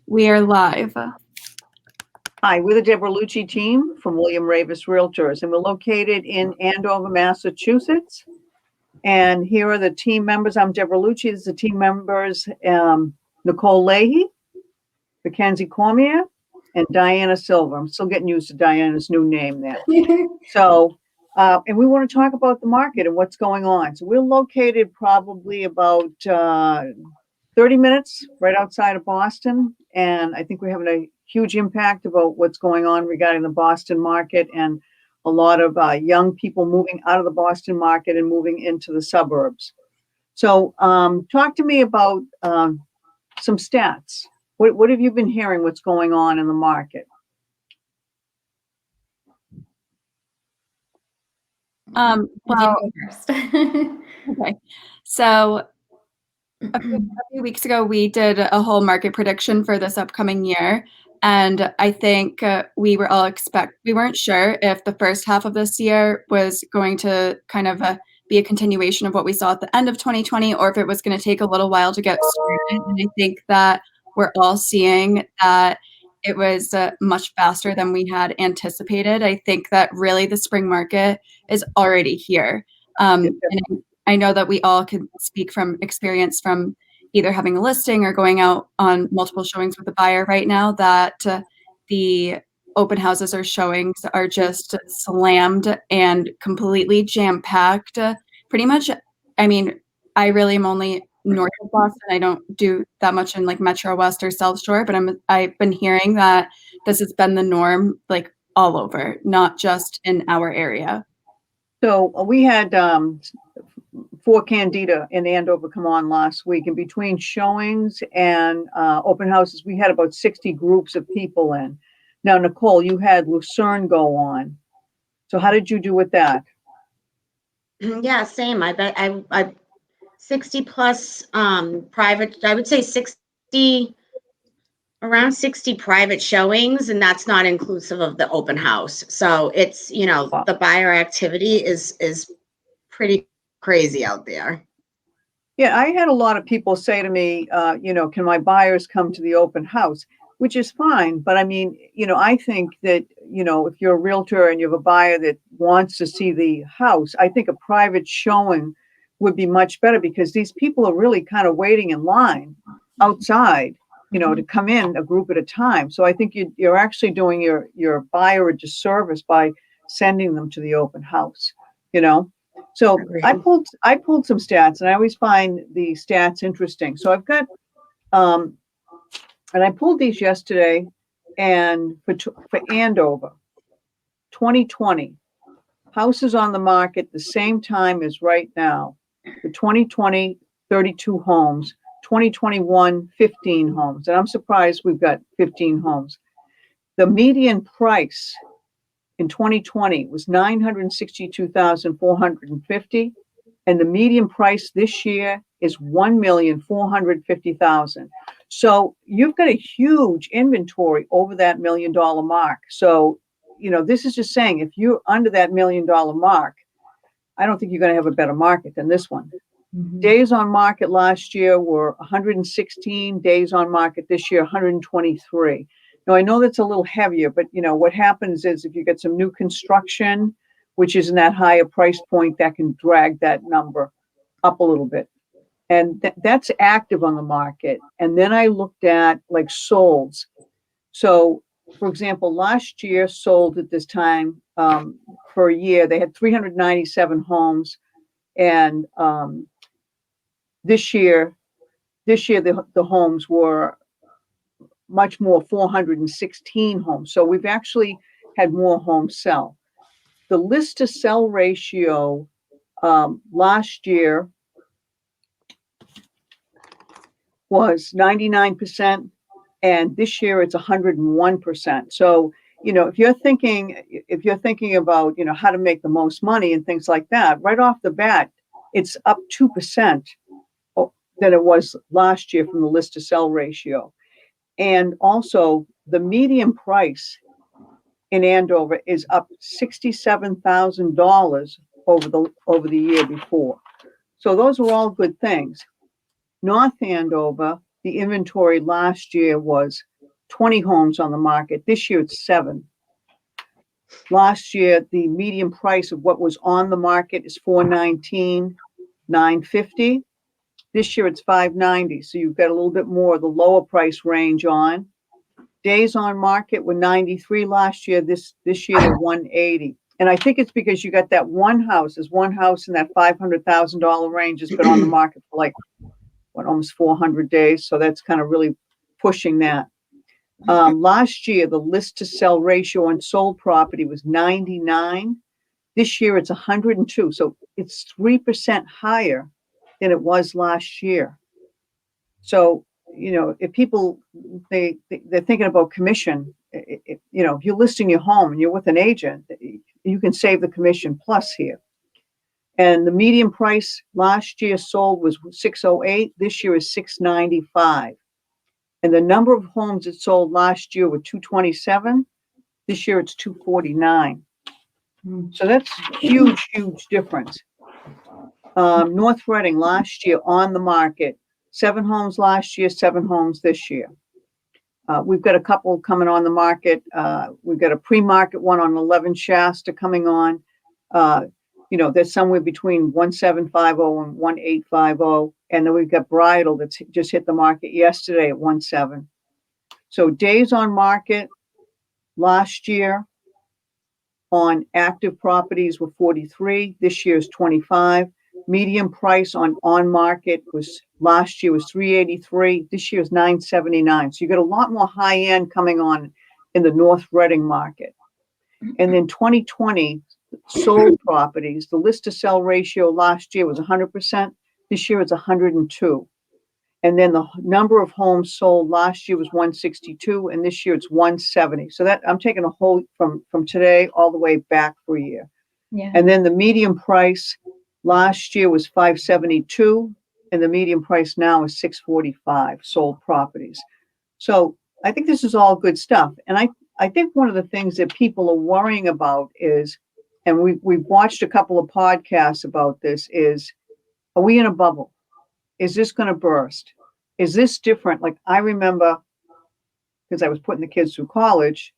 We are live. Hi, we're the Deborah Lucci team from William Ravis Realtors, and we're located in Andover, Massachusetts. And here are the team members. I'm Deborah Lucci. This is the team members, Nicole Leahy, Mackenzie Cormier, and Diana Silva. I'm still getting used to Diana's new name there. So, and we want to talk about the market and what's going on. So we're located probably about 30 minutes right outside of Boston. And I think we're having a huge impact about what's going on regarding the Boston market and a lot of young people moving out of the Boston market and moving into the suburbs. So talk to me about some stats. What have you been hearing? What's going on in the market? Well, okay. So a few weeks ago, we did a whole market prediction for this upcoming year. And I think we were all we weren't sure if the first half of this year was going to kind of be a continuation of what we saw at the end of 2020, or if it was going to take a little while to get started. And I think that we're all seeing that it was much faster than we had anticipated. I think that really the spring market is already here. And I know that we all can speak from experience from either having a listing or going out on multiple showings with a buyer right now, that the open houses or showings are just slammed and completely jam-packed. Pretty much, I mean, I really am only north of Boston. I don't do that much in like Metro West or South Shore, but I've been hearing that this has been the norm like all over, not just in our area. So we had 4 Candida in Andover come on last week, and between showings and open houses, we had about 60 groups of people in. Now, Nicole, you had Lucerne go on. So how did you do with that? Yeah, same. I bet I 60 plus private, I would say 60, around 60 private showings, and that's not inclusive of the open house. So it's, you know, the buyer activity is pretty crazy out there. Yeah, I had a lot of people say to me, you know, can my buyers come to the open house? Which is fine. But I mean, you know, I think that, you know, if you're a realtor and you have a buyer that wants to see the house, I think a private showing would be much better, because these people are really kind of waiting in line outside, you know, to come in a group at a time. So I think you're actually doing your buyer a disservice by sending them to the open house, you know. So I pulled some stats, and I always find the stats interesting. So I've got, and I pulled these yesterday, and for Andover, 2020, houses on the market the same time as right now. For 2020, 32 homes. 2021, 15 homes. And I'm surprised we've got 15 homes. The median price in 2020 was $962,450, and the median price this year is $1,450,000. So you've got a huge inventory over that $1 million mark. So, you know, this is just saying, if you're under that $1 million mark, I don't think you're going to have a better market than this one. Mm-hmm. Days on market last year were 116. Days on market this year, 123. Now, I know that's a little heavier, but, you know, what happens is if you get some new construction, which is in that higher price point, that can drag that number up a little bit. And that's active on the market. And then I looked at like solds. So, for example, last year sold at this time for a year, they had 397 homes. And this year the homes were much more, 416 homes. So we've actually had more homes sell. The list to sell ratio last year was 99%, and this year it's 101%. So, you know, if you're thinking about, you know, how to make the most money and things like that, right off the bat, it's up 2% than it was last year from the list to sell ratio. And also the median price in Andover is up $67,000 over the year before. So those are all good things. North Andover, the inventory last year was 20 homes on the market. This year it's 7. Last year, the median price of what was on the market is $419, $950. This year it's $590. So you've got a little bit more of the lower price range on. Days on market were 93 last year. This year they're 180. And I think it's because you got that one house. There's one house in that $500,000 range has been on the market for like almost 400 days. So that's kind of really pushing that. Last year, the list to sell ratio on sold property was 99. This year it's 102. So it's 3% higher than it was last year. So, if people, they're thinking about commission, if you're listing your home and you're with an agent, you can save the commission plus here. And the median price last year sold was 608. This year is 695. And the number of homes that sold last year were 227. This year it's 249. So that's huge, huge difference. North Reading last year on the market, 7 homes last year, 7 homes this year. We've got a couple coming on the market. We've got a pre-market one on 11 Shasta coming on. There's somewhere between 1750 and 1850. And then we've got Bridal that's just hit the market yesterday at 17. So days on market last year on active properties were 43. This year is 25. Median price on market was last year was 383. This year is 979. So you got a lot more high end coming on in the North Reading market. And then 2020 sold properties, the list to sell ratio last year was 100%. This year it's 102. And then the number of homes sold last year was 162, and this year it's 170. So that I'm taking a whole from today all the way back for a year. Yeah. And then the median price last year was 572, and the median price now is 645 sold properties. So I think this is all good stuff. And I think one of the things that people are worrying about is, and we've watched a couple of podcasts about this, is, are we in a bubble? Is this going to burst? Is this different? Like I remember, because I was putting the kids through college,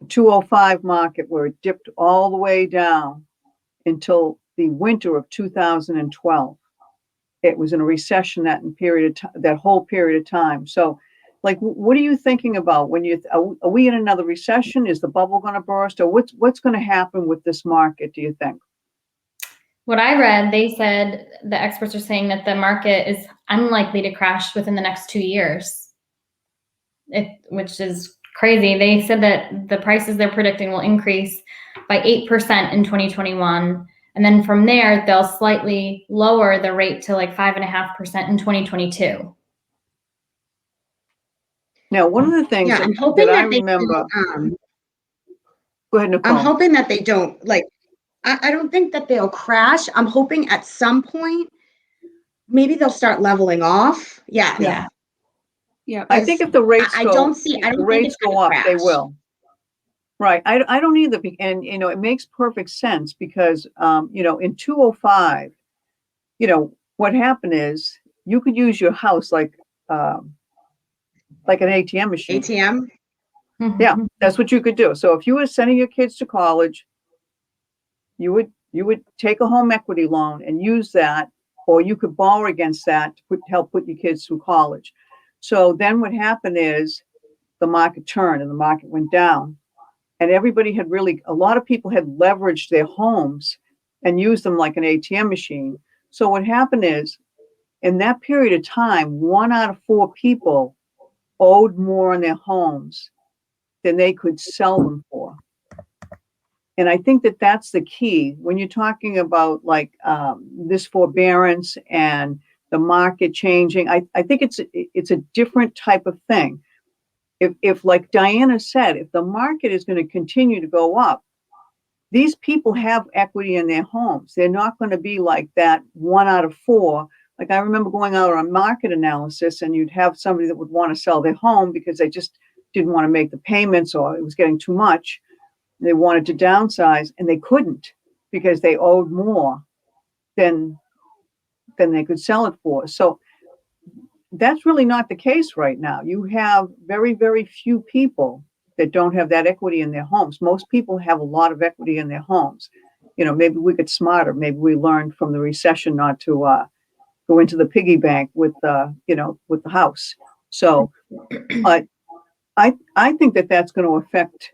the 205 market where it dipped all the way down until the winter of 2012. It was in a recession that whole period of time. So, like, what are you thinking about when are we in another recession? Is the bubble going to burst, or what's going to happen with this market? Do you think? What I read, they said the experts are saying that the market is unlikely to crash within the next 2 years, which is crazy. They said that the prices they're predicting will increase by 8% in 2021. And then from there, they'll slightly lower the rate to like 5.5% in 2022. Now, one of the things I'm hoping that I that they remember. Go ahead, Nicole. I'm hoping that they don't I don't think that they'll crash. I'm hoping at some point, maybe they'll start leveling off. Yeah. I think if the rates I don't think it's go gonna up, crash. they will. Right. I don't either. And, it makes perfect sense because, in 205, what happened is you could use your house like an ATM machine. ATM? Yeah, that's what you could do. So if you were sending your kids to college, you would take a home equity loan and use that, or you could borrow against that to help put your kids through college. So then what happened is the market turned and the market went down, and a lot of people had leveraged their homes and used them like an ATM machine. So what happened is, in that period of time, 1 out of 4 people owed more on their homes than they could sell them for. And I think that that's the key when you're talking about this forbearance and the market changing. I think it's a different type of thing. If like Diana said, if the market is going to continue to go up, these people have equity in their homes. They're not going to be like that 1 out of 4. Like I remember going out on market analysis, and you'd have somebody that would want to sell their home because they just didn't want to make the payments, or it was getting too much. They wanted to downsize, and they couldn't because they owed more than they could sell it for. So that's really not the case right now. You have very, very few people that don't have that equity in their homes. Most people have a lot of equity in their homes. Maybe we get smarter. Maybe we learned from the recession not to go into the piggy bank with with the house. So, but I think that that's going to affect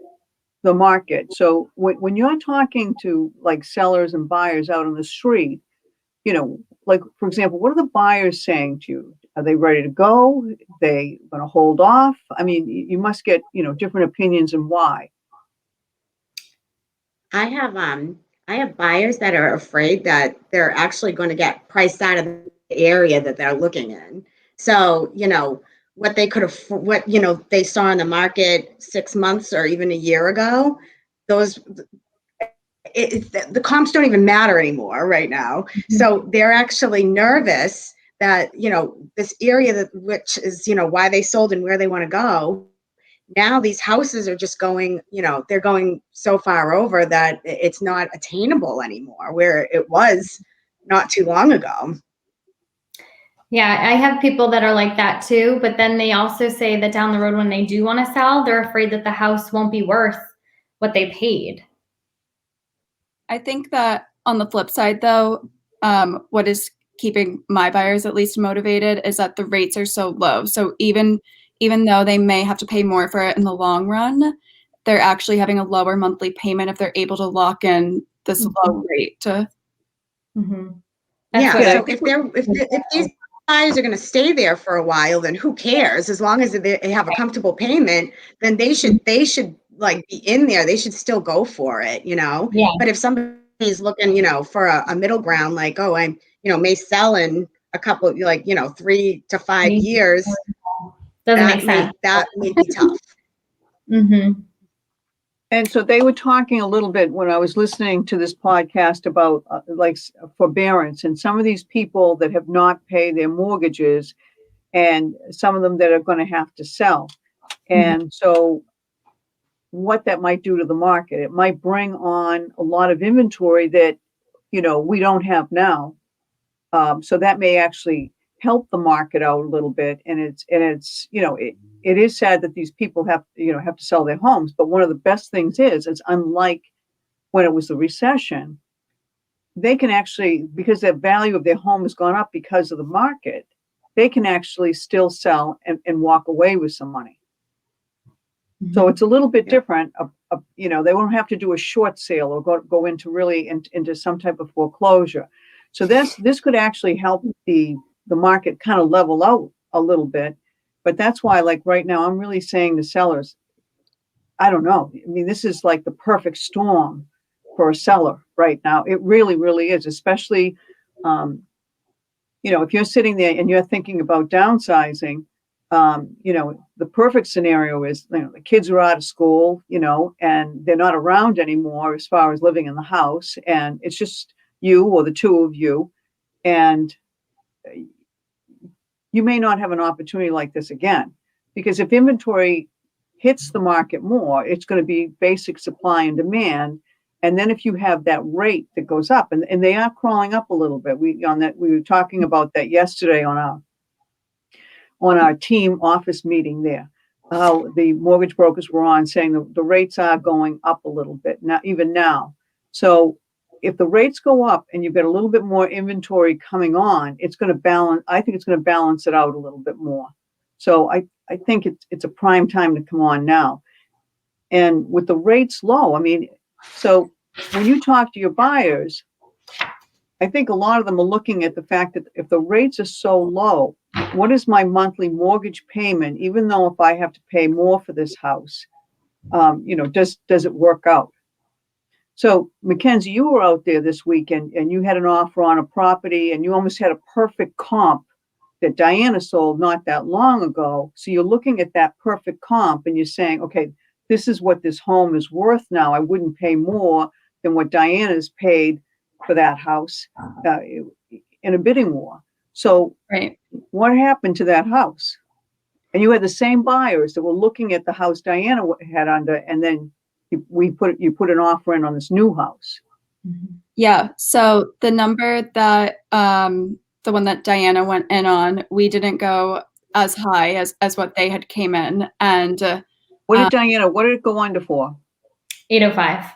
the market. So when you're talking to like sellers and buyers out on the street, like for example, what are the buyers saying to you? Are they ready to go? They going to hold off? I mean, you must get, different opinions and why. I have buyers that are afraid that they're actually going to get priced out of the area that they're looking in. So, what they could have, what, they saw in the market 6 months or even a year ago, those, the comps don't even matter anymore right now. Mm-hmm. So they're actually nervous that, this area which is, why they sold and where they want to go. Now these houses are just going, they're going so far over that it's not attainable anymore, where it was not too long ago. Yeah, I have people that are like that too, but then they also say that down the road when they do want to sell, they're afraid that the house won't be worth what they paid. I think that on the flip side, though, what is keeping my buyers at least motivated is that the rates are so low. So even though they may have to pay more for it in the long run, they're actually having a lower monthly payment if they're able to lock in this low rate. Mm-hmm. Yeah. Yeah, So if these buyers are going to stay there for a while, then who cares? As long as they have a comfortable payment, then they should like be in there. They should still go for it, Yeah. But if somebody is looking, for a middle ground, like, oh, I'm, may sell in a couple, like, 3 to 5 years, Doesn't make sense. that may be tough. Mm-hmm. And so they were talking a little bit when I was listening to this podcast about like forbearance and some of these people that have not paid their mortgages and some of them that are going to have to sell. And so what that might do to the market, it might bring on a lot of inventory that, we don't have now. So that may actually help the market out a little bit. And it's, it is sad that these people have to sell their homes. But one of the best things is it's unlike when it was the recession, they can actually, because the value of their home has gone up because of the market, they can actually still sell and walk away with some money. So it's a little bit different. They won't have to do a short sale or go into really into some type of foreclosure. So this could actually help the market kind of level out a little bit. But that's why, like right now, I'm really saying to sellers, I don't know. I mean, this is like the perfect storm for a seller right now. It really, really is, especially, if you're sitting there and you're thinking about downsizing, the perfect scenario is, the kids are out of school, and they're not around anymore as far as living in the house. And it's just you or the two of you. And you may not have an opportunity like this again, because if inventory hits the market more, it's going to be basic supply and demand. And then if you have that rate that goes up, and they are crawling up a little bit, we were talking about that yesterday on our team office meeting there, how the mortgage brokers were on saying the rates are going up a little bit now, even now. So if the rates go up and you've got a little bit more inventory coming on, it's going to balance. I think it's going to balance it out a little bit more. So I think it's a prime time to come on now. And with the rates low, I mean, so when you talk to your buyers, I think a lot of them are looking at the fact that if the rates are so low, what is my monthly mortgage payment, even though if I have to pay more for this house, does it work out? So Mackenzie, you were out there this weekend and you had an offer on a property and you almost had a perfect comp that Diana sold not that long ago. So you're looking at that perfect comp and you're saying, okay, this is what this home is worth now. I wouldn't pay more than what Diana's paid for that house in a bidding war. So Right. what happened to that house? And you had the same buyers that were looking at the house Diana had under, and then you put an offer in on this new house. Yeah. So the number that the one that Diana went in on, we didn't go as high as what they had came in. And What did it go under for? 805.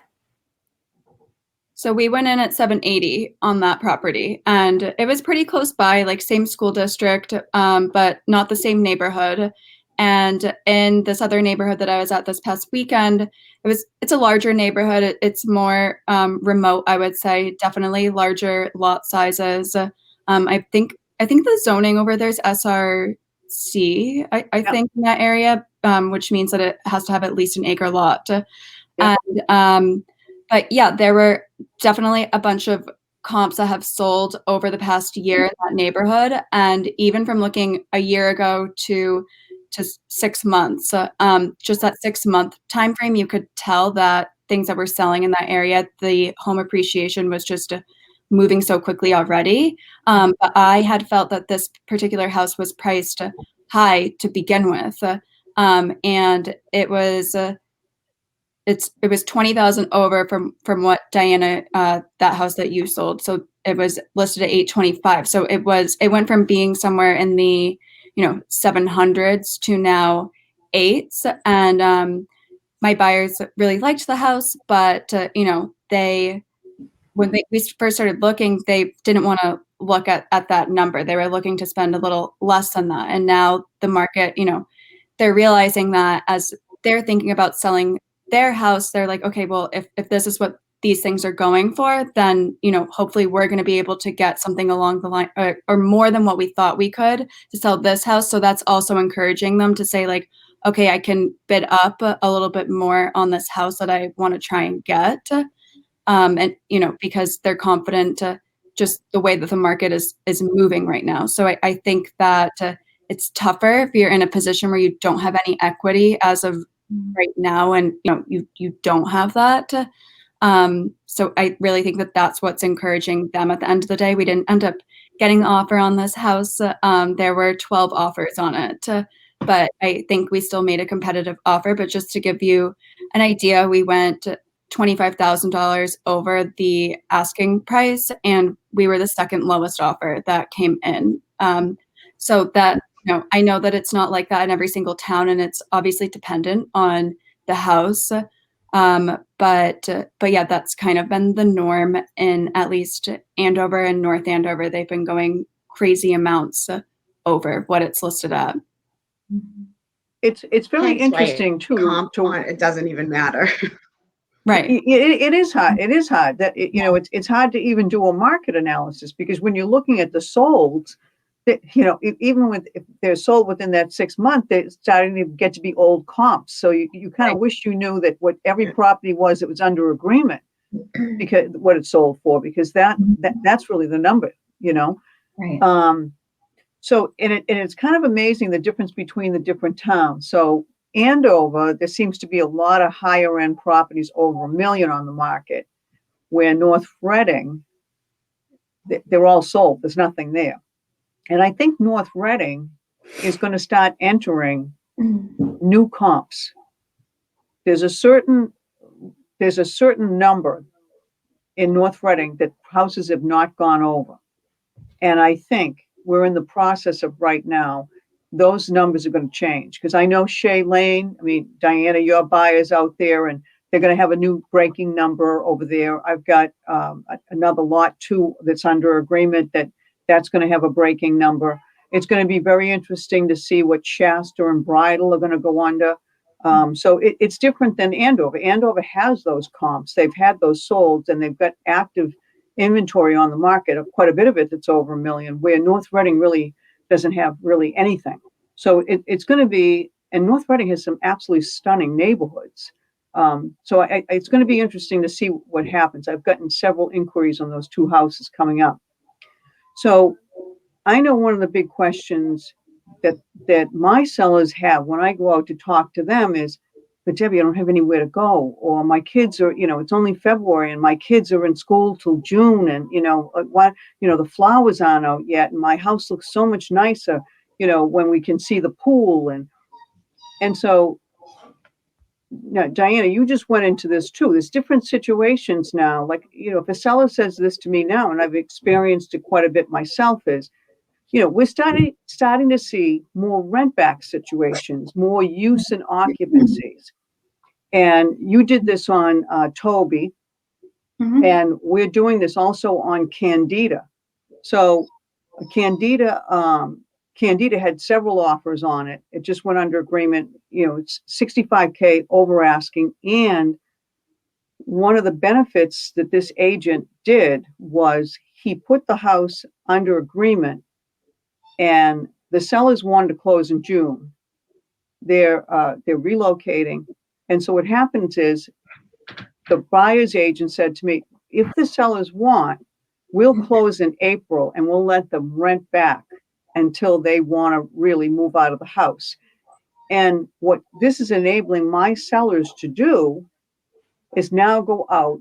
so we went in at 780 on that property, and it was pretty close by, like same school district, but not the same neighborhood. And in this other neighborhood that I was at this past weekend, it's a larger neighborhood. It's more remote, I would say, definitely larger lot sizes. I think the zoning over there is SRC, I Yeah. think in that area, which means that it has to have at least an acre lot. Yeah. And but yeah, there were definitely a bunch of comps that have sold over the past year in that neighborhood. And even from looking a year ago to 6 months, just that 6 month time frame, you could tell that things that were selling in that area, the home appreciation was just moving so quickly already. But I had felt that this particular house was priced high to begin with. And it was 20,000 over from what Diana, that house that you sold. So it was listed at 825. So it went from being somewhere in the 700s to now eights. And my buyers really liked the house, but when we first started looking, they didn't want to look at that number. They were looking to spend a little less than that. And now the market, they're realizing that as they're thinking about selling their house, they're like, okay, well, if this is what these things are going for, then, hopefully we're going to be able to get something along the line or more than what we thought we could to sell this house. So that's also encouraging them to say like, okay, I can bid up a little bit more on this house that I want to try and get. And because they're confident just the way that the market is moving right now. So I think that it's tougher if you're in a position where you don't have any equity as of right now, and you don't have that. So I really think that that's what's encouraging them at the end of the day. We didn't end up getting the offer on this house. There were 12 offers on it, but I think we still made a competitive offer. But just to give you an idea, we went $25,000 over the asking price, and we were the second lowest offer that came in. So that, I know that it's not like that in every single town, and it's obviously dependent on the house. But yeah, that's kind of been the norm in at least Andover and North Andover. They've been going crazy amounts over what it's listed at. It's very Hence why interesting too. comp on it doesn't even matter. Right. It is hard. It is hard that it's hard to even do a market analysis, because when you're looking at the solds, that even if they're sold within that 6 month, they're starting to get to be old comps. So you kind of wish you knew that what every property was that was under agreement, because what it sold for, because that's really the number, Right. So it's kind of amazing the difference between the different towns. So Andover, there seems to be a lot of higher end properties over $1 million on the market, where North Reading, they're all sold. There's nothing there. And I think North Reading is going to start entering new comps. There's a certain number in North Reading that houses have not gone over. And I think we're in the process of right now, those numbers are going to change, because I know Shea Lane, Diana, your buyers out there, and they're going to have a new breaking number over there. I've got another lot too that's under agreement that's going to have a breaking number. It's going to be very interesting to see what Shasta and Bridal are going to go under. So it's different than Andover. Andover has those comps. They've had those sold, and they've got active inventory on the market, quite a bit of it that's over $1 million, where North Reading really doesn't have really anything. So it's going to be, and North Reading has some absolutely stunning neighborhoods. So it's going to be interesting to see what happens. I've gotten several inquiries on those two houses coming up. So I know one of the big questions that my sellers have when I go out to talk to them is, but Debbie, I don't have anywhere to go, or my kids are, it's only February and my kids are in school till June, and the flowers aren't out yet, and my house looks so much nicer, when we can see the pool, and so now, Diana, you just went into this too. There's different situations now. Like, if a seller says this to me now, and I've experienced it quite a bit myself, is, we're starting to see more rent back situations, more use and occupancies. And you did this on Toby, and we're doing this also on Candida. So Candida, Candida had several offers on it. It just went under agreement. It's $65K over asking. And one of the benefits that this agent did was he put the house under agreement, and the sellers wanted to close in June. They're relocating, and so what happens is the buyer's agent said to me, if the sellers want, we'll close in April and we'll let them rent back until they want to really move out of the house. And what this is enabling my sellers to do is now go out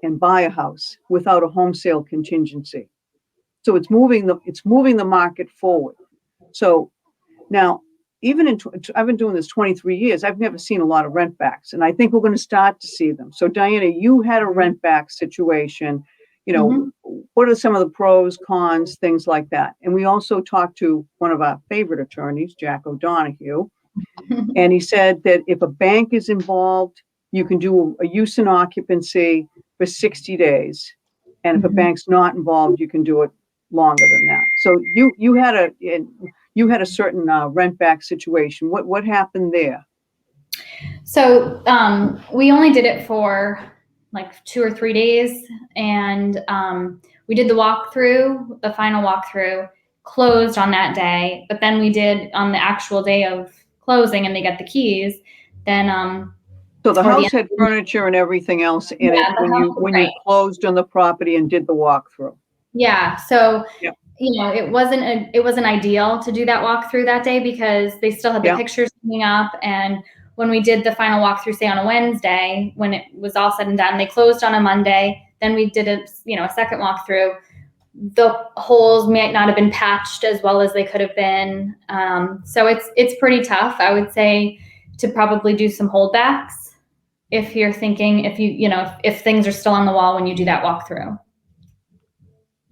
and buy a house without a home sale contingency. So it's moving the market forward. So now, I've been doing this 23 years. I've never seen a lot of rent backs, and I think we're going to start to see them. So Diana, you had a rent back situation. What are some of the pros, cons, things like that? And we also talked to one of our favorite attorneys, Jack O'Donoghue, and he said that if a bank is involved, you can do a use and occupancy for 60 days. And if a bank's not involved, you can do it longer than that. So you had a certain rent back situation. What happened there? So we only did it for like 2 or 3 days, and we did the walkthrough, the final walkthrough, closed on that day. But then we did on the actual day of closing, and they got the keys. Then so the house had furniture and everything else in it when you closed on the property and did the walkthrough. Yeah. So. Yep. It wasn't ideal to do that walkthrough that day because they still had the pictures hanging up. And when we did the final walkthrough, say on a Wednesday, when it was all said and done, they closed on a Monday. Then we did a second walkthrough. The holes might not have been patched as well as they could have been. So it's pretty tough. I would say to probably do some holdbacks if you're thinking, if things are still on the wall when you do that walkthrough.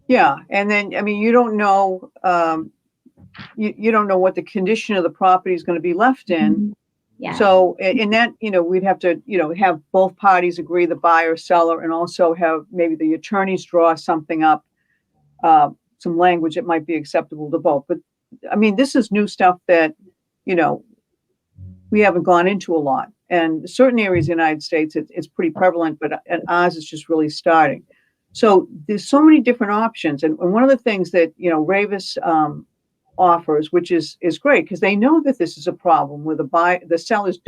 Yeah, and then you don't know you don't know what the condition of the property is going to be left in. Yeah. So in that we'd have to have both parties agree, the buyer, seller, and also have maybe the attorneys draw something up, some language that might be acceptable to both. But this is new stuff that we haven't gone into a lot, and certain areas in the United States it's pretty prevalent, but ours is just really starting. So there's so many different options. And one of the things that, Ravis offers, which is great because they know that this is a problem where the sellers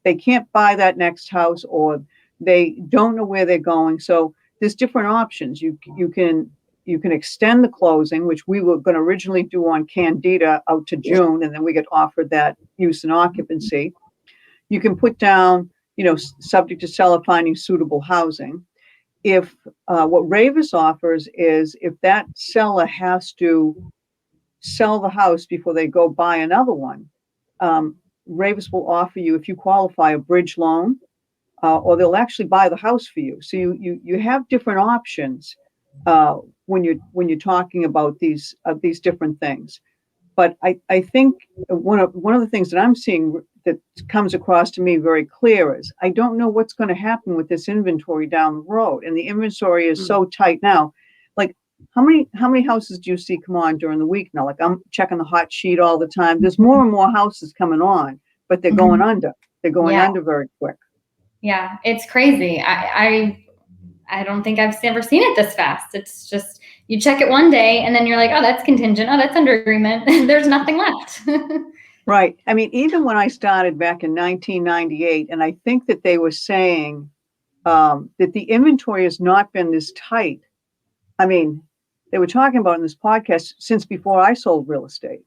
they can't buy that next house, or they don't know where they're going. So there's different options. You can extend the closing, which we were going to originally do on Candida out to June, and then we get offered that use and occupancy. You can put down, subject to seller finding suitable housing. If what Ravis offers is if that seller has to sell the house before they go buy another one, Ravis will offer you, if you qualify, a bridge loan, or they'll actually buy the house for you. So you have different options when you're talking about these different things. But I think one of the things that I'm seeing that comes across to me very clear is I don't know what's going to happen with this inventory down the road. And the inventory is so tight now. Like how many houses do you see come on during the week now? Like I'm checking the hot sheet all the time. There's more and more houses coming on, but they're going under. They're going under very quick. Yeah, it's crazy. I don't think I've ever seen it this fast. It's just you check it one day and then you're like, oh, that's contingent. Oh, that's under agreement. There's nothing left. Right. Even when I started back in 1998, and I think that they were saying that the inventory has not been this tight. They were talking about in this podcast since before I sold real estate.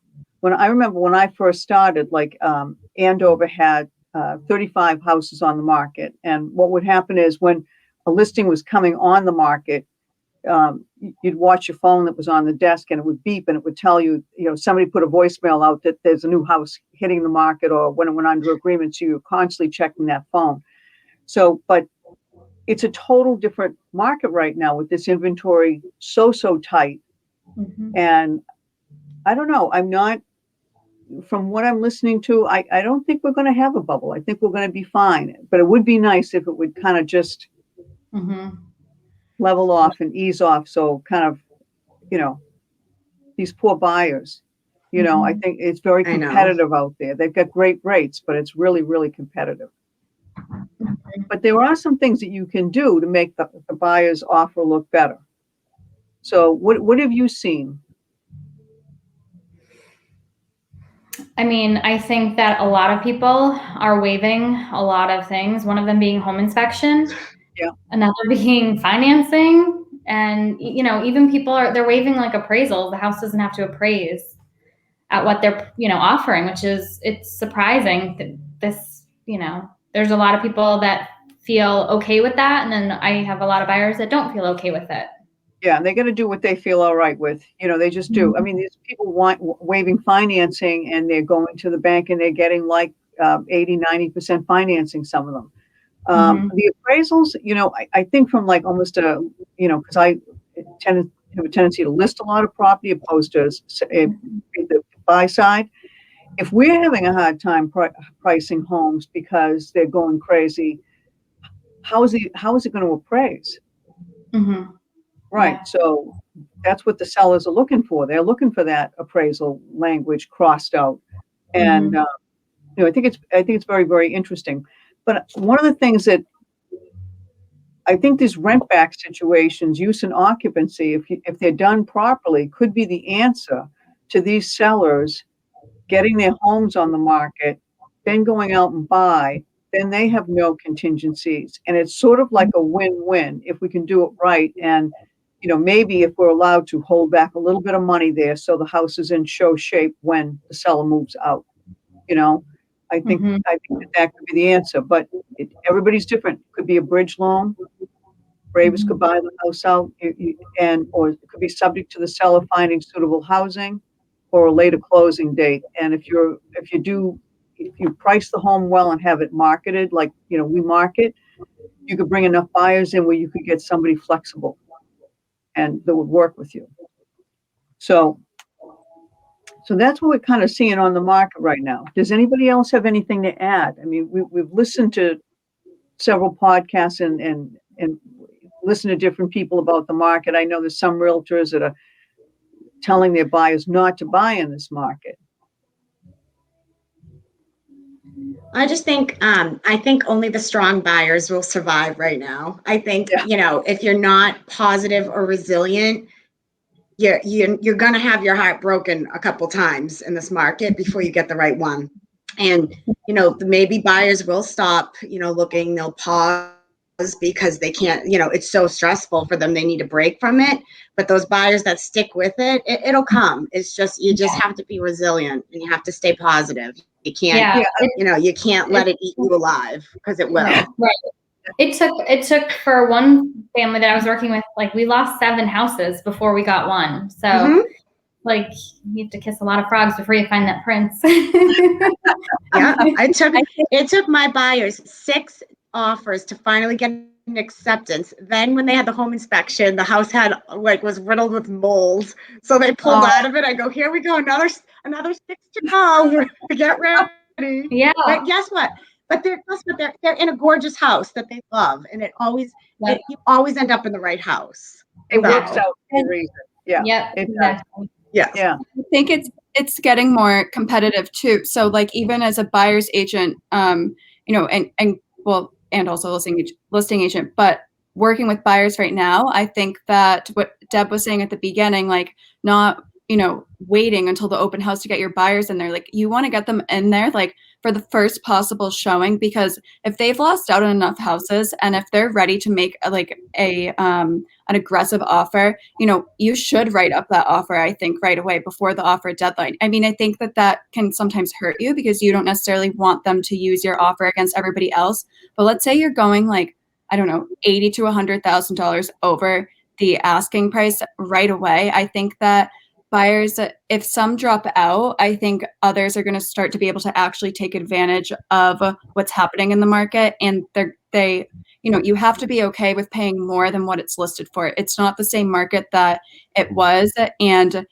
I remember when I first started, like Andover had 35 houses on the market. And what would happen is when a listing was coming on the market, you'd watch your phone that was on the desk and it would beep and it would tell you, somebody put a voicemail out that there's a new house hitting the market or when it went under agreement. So you're constantly checking that phone. So, but it's a total different market right now with this inventory so tight. Mhm. And I don't know, from what I'm listening to, I don't think we're going to have a bubble. I think we're going to be fine. But it would be nice if it would kind of just Mhm. level off and ease off. So kind of, these poor buyers, I Mhm. think it's very I know. competitive out there. They've got great rates, but it's really, really competitive. Mhm. But there are some things that you can do to make the buyer's offer look better. So what have you seen? I mean, I think that a lot of people are waiving a lot of things, one of them being home inspection, Yeah. another being financing, and even people they're waiving like appraisals. The house doesn't have to appraise at what they're, offering, which is, it's surprising that this, there's a lot of people that feel okay with that, and then I have a lot of buyers that don't feel okay with it. Yeah, and they got to do what they feel all right with. They just do. I mean, these people want waiving financing and they're going to the bank and they're getting like 80, 90% financing, some of them. Mhm. The appraisals, I think from like almost because I have a tendency to list a lot of property opposed to the buy side. If we're having a hard time pricing homes because they're going crazy, how is it going to appraise? Mhm. Right. Yeah. So that's what the sellers are looking for. They're looking for that appraisal language crossed out. And Mhm. I think it's very, very interesting. But one of the things that I think these rent back situations, use and occupancy, if they're done properly, could be the answer to these sellers getting their homes on the market, then going out and buy. Then they have no contingencies, and it's sort of like a win-win if we can do it right. And maybe if we're allowed to hold back a little bit of money there, so the house is in show shape when the seller moves out. You know, Mhm. I think that could be the answer. But everybody's different. Could be a bridge loan. Braves could Mhm. buy the house out, or it could be subject to the seller finding suitable housing, or a later closing date. And if you price the home well and have it marketed like we market, you could bring enough buyers in where you could get somebody flexible and that would work with you. So that's what we're kind of seeing on the market right now. Does anybody else have anything to add? I mean, we've listened to several podcasts and listen to different people about the market. I know there's some realtors that are telling their buyers not to buy in this market. I just think I think only the strong buyers will survive right now. I think, Yeah. if you're not positive or resilient, you're going to have your heart broken a couple times in this market before you get the right one. And maybe buyers will stop looking, they'll pause because they can't, it's so stressful for them, they need a break from it. But those buyers that stick with it'll come. It's just, you just have to be resilient and you have to stay positive. You can't, Yeah. you can't let it eat you alive, because it will. Right. It took for one family that I was working with, like we lost 7 houses before we got one. So Mhm. like you have to kiss a lot of frogs before you find that prince. Yeah, it took my buyers 6 offers to finally get an acceptance. Then when they had the home inspection, the house was riddled with mold. So they pulled out of it. I go, here we go, another 6 to go. Get ready. Yeah. But guess what? They're in a gorgeous house that they love, and you always end up in the right house. It works out for a reason. Yeah. Yep. It does. Exactly. Yes. Yeah. I think it's getting more competitive too. So like even as a buyer's agent, and also listing agent, but working with buyers right now, I think that what Deb was saying at the beginning, like not, waiting until the open house to get your buyers in there. Like you want to get them in there like for the first possible showing, because if they've lost out on enough houses and if they're ready to make an aggressive offer, you should write up that offer, I think, right away before the offer deadline. I mean, I think that can sometimes hurt you because you don't necessarily want them to use your offer against everybody else. But let's say you're going like, I don't know, $80,000 to $100,000 over. the asking price right away. I think that buyers, if some drop out, I think others are going to start to be able to actually take advantage of what's happening in the market. And they, you have to be okay with paying more than what it's listed for. It's not the same market that it was. And,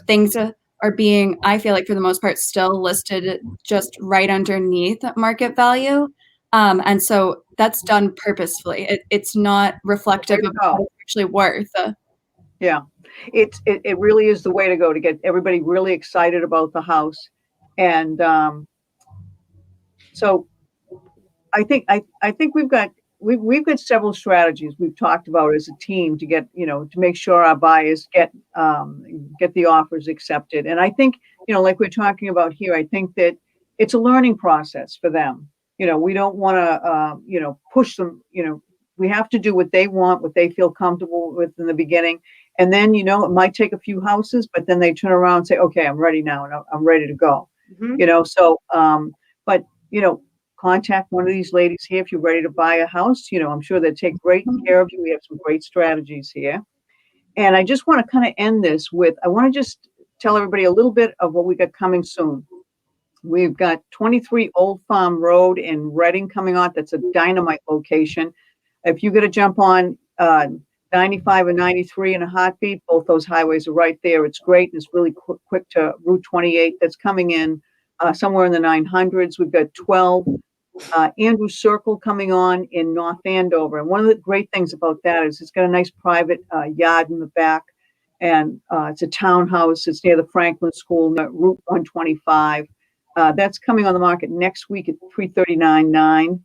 things are being, I feel like for the most part, still listed just right underneath market value. And so that's done purposefully. It's not reflective of what it's actually worth. Yeah, it really is the way to go to get everybody really excited about the house. And so I think we've got several strategies we've talked about as a team to get, to make sure our buyers get the offers accepted. And I think, like we're talking about here, I think that it's a learning process for them. We don't want to, push them. We have to do what they want, what they feel comfortable with in the beginning. And then, it might take a few houses, but then they turn around and say, okay, I'm ready now and I'm ready to go. So, but, contact one of these ladies here if you're ready to buy a house. I'm sure they'll take great care of you. We have some great strategies here. And I just want to kind of end this with, I want to just tell everybody a little bit of what we got coming soon. We've got 23 Old Farm Road in Reading coming on. That's a dynamite location. If you got to jump on 95 and 93 in a heartbeat, both those highways are right there. It's great. And it's really quick to Route 28 that's coming in somewhere in the 900s. We've got 12 Andrew Circle coming on in North Andover. And one of the great things about that is it's got a nice private yard in the back. And it's a townhouse. It's near the Franklin School, Route 125. That's coming on the market next week at $339,900.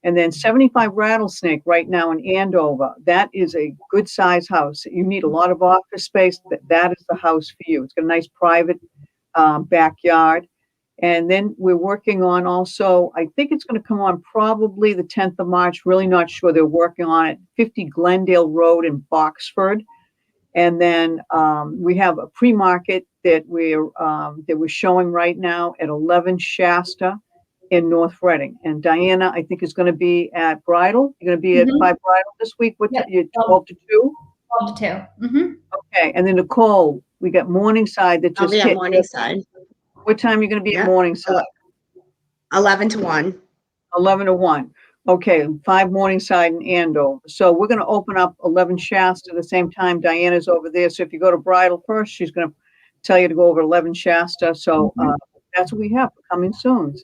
And then 75 Rattlesnake right now in Andover. That is a good size house. You need a lot of office space. That is the house for you. It's got a nice private backyard. And then we're working on also, I think it's going to come on probably the 10th of March, really not sure. They're working on it, 50 Glendale Road in Boxford. And then we have a pre-market that we're showing right now at 11 Shasta in North Reading. And Diana, I think, is going to be at Bridal. You're going to be at 5 Bridal this week. What time? 12 to 2? 12 to 2. Okay. And then Nicole, we got Morningside that just I'll be at hit. Morningside. What time are you going to be at Morningside? 11 to 1. 11 to 1. Okay, 5 Morningside and Andover. So we're going to open up 11 Shasta at the same time. Diana's over there. So if you go to Bridal first, she's going to tell you to go over 11 Shasta. So that's what we have for coming soon.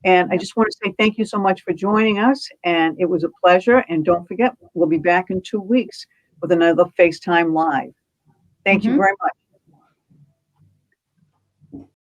And I just want to say thank you so much for joining us. And it was a pleasure. And don't forget, we'll be back in 2 weeks with another FaceTime Live. Thank you very much.